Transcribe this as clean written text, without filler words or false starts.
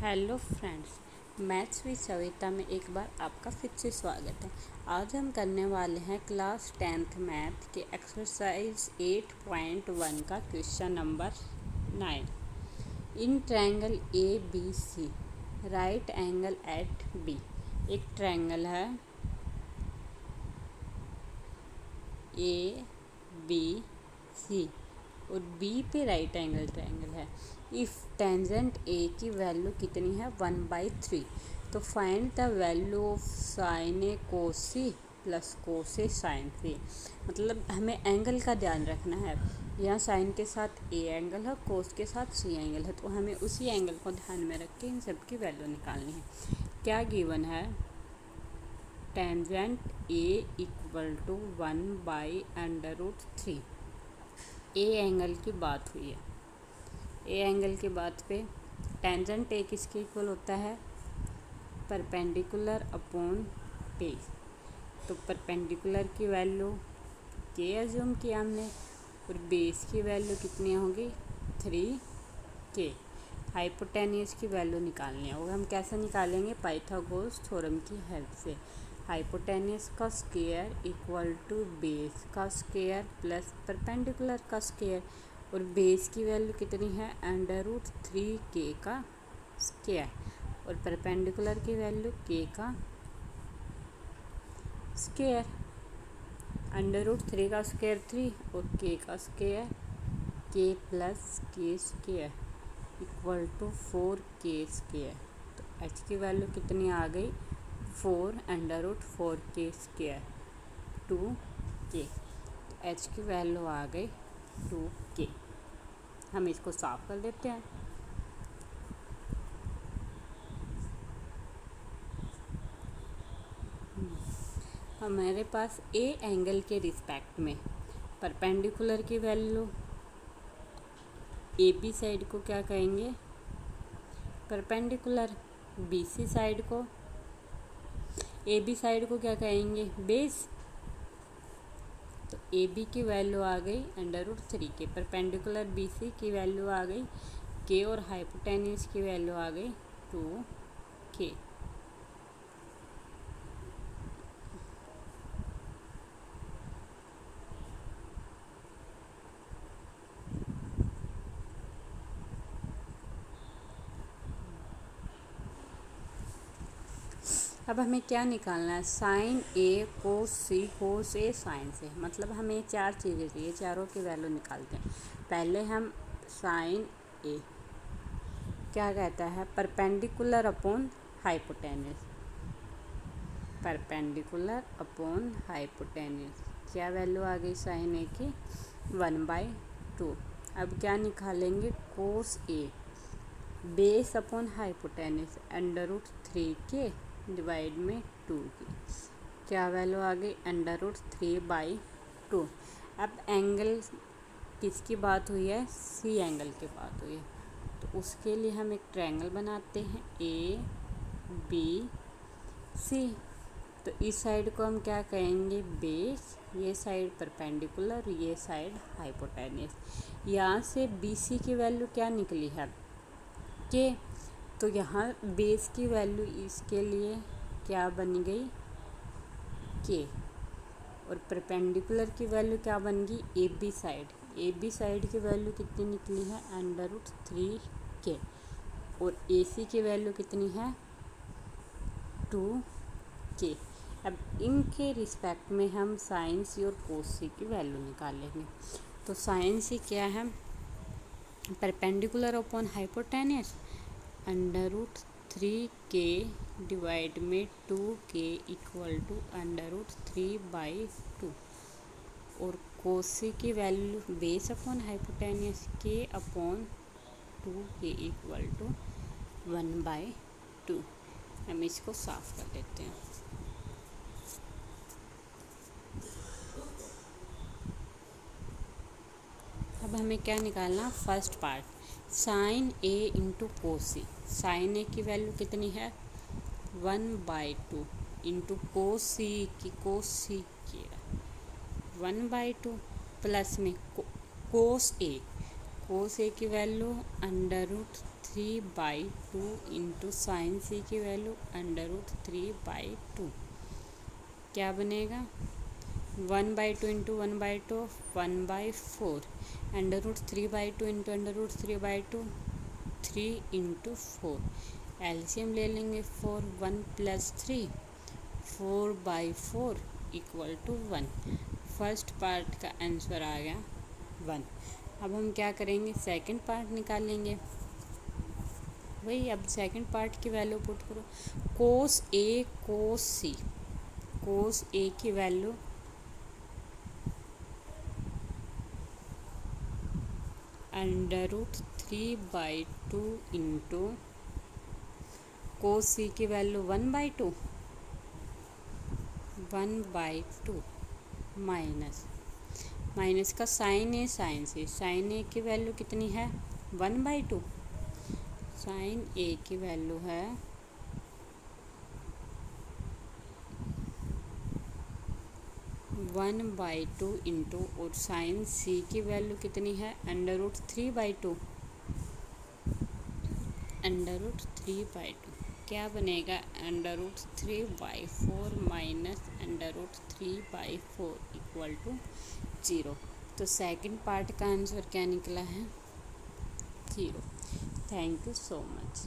Hello friends, maths with Savita में एक बार आपका फिर से स्वागत है। आज हम करने वाले हैं क्लास 10th मैथ के एक्सरसाइज 8.1 का question number 9। In triangle A B C right angle at B. एक ट्रायंगल है ए बी सी और बी पे राइट एंगल ट्रायंगल है। इफ़ टेंजेंट ए की वैल्यू कितनी है 1/3, तो find the value of sine A cos C plus cos A sine C. मतलब हमें एंगल का ध्यान रखना है। यहाँ साइन के साथ ए एंगल है, कोस के साथ सी एंगल है, तो हमें उसी एंगल को ध्यान में रख के इन सब की वैल्यू निकालनी है। क्या गिवन है? Tangent A equal to 1/√3। A angle की बात हुई है। ए एंगल की बात पे टेंजेंट ए किसके इक्वल होता है? Perpendicular upon base. तो परपेंडिकुलर की वैल्यू के एज्यूम किया हमने और बेस की वैल्यू कितनी होगी 3k। हाइपोटेन्यूस की वैल्यू निकालनी है। और हम कैसे निकालेंगे? पाइथागोरस थ्योरम की हेल्प से। हाइपोटेन्यूस का स्क्वायर इक्वल टू बेस का स्क्वायर प्लस परपेंडिकुलर का स्क्वायर। और बेस की वैल्यू कितनी है? √3k का स्क्वायर और परपेंडिकुलर की वैल्यू k का स्क्वायर। √3 का स्क्वायर 3 और k का square k plus k square equal to 4k square. तो h की वैल्यू कितनी आ गई? 4√4k square 2k। h की वैल्यू आ गई 2k। हम इसको साफ कर देते हैं। हमारे पास ए एंगल के रिस्पेक्ट में परपेंडिकुलर की वैल्यू ए बी साइड को क्या कहेंगे? परपेंडिकुलर। बी सी साइड को, ए बी साइड को क्या कहेंगे? बेस। तो ए बी की वैल्यू आ गई √3k। परपेंडिकुलर बी सी की वैल्यू आ गई k और हाइपोटेन्यूस की वैल्यू आ गई 2k। अब हमें क्या निकालना है? Sign A cos C cos A sign से। मतलब हमें चार चीज़ें चाहिए, चारों की वैल्यू निकालते हैं। पहले हम साइन ए क्या कहता है? Perpendicular upon hypotenuse. Perpendicular upon hypotenuse क्या वैल्यू आ गई साइन ए की? 1/2। अब क्या निकालेंगे? Cos A base upon hypotenuse √3k divide में 2 की क्या वैल्यू आ गई? √3/2। अब एंगल किसकी बात हुई है? सी एंगल की बात हुई है। तो उसके लिए हम एक ट्रायंगल बनाते हैं ए बी सी। तो इस साइड को हम क्या कहेंगे? बेस। ये साइड परपेंडिकुलर, ये साइड हाइपोटेन्यूस। यहाँ से बी सी की वैल्यू क्या निकली है? के। तो यहाँ बेस की वैल्यू इसके लिए क्या बन गई? के। और परपेंडिकुलर की वैल्यू क्या बन गई? A B side. A B side की वैल्यू कितनी निकली है? √3k। और ए सी की वैल्यू कितनी है? 2k। अब इनके रिस्पेक्ट में हम साइन सी और कोस सी की वैल्यू निकालेंगे। तो साइन सी क्या है? Perpendicular upon hypotenuse √3k divide में 2k इक्वल टू √3/2। और कोस सी की value base upon hypotenuse k upon 2k equal to 1/2। हम इसको साफ कर देते हैं। अब हमें क्या निकालना? First part sign A into cos C. Sign A की वैल्यू कितनी है? 1/2 इंटू कोस सी की की 1/2 प्लस में कोस ए की वैल्यू 3/2 इंटू साइन सी की वैल्यू √3/2 क्या बनेगा 1/2 इंटू 1/2 1/4 √3/2 इंटू √3/2 3 इंटू 4 एलसीएम ले लेंगे 4 1 + 3 4/4 = 1। फर्स्ट पार्ट का आंसर आ गया 1। अब हम क्या करेंगे सेकंड पार्ट निकालेंगे। वही अब सेकंड पार्ट की वैल्यू पुट करो कोस ए की वैल्यू √3/2 इंटू कोस सी की वैल्यू 1/2 माइनस का साइन ए की वैल्यू कितनी है 1/2 साइन ए की वैल्यू है 1/2 इंटू और साइन सी की वैल्यू कितनी है √3/2 क्या बनेगा √3/4 माइनस √3/4 = 0। तो सेकंड पार्ट का आंसर क्या निकला है 0। Thank you so much.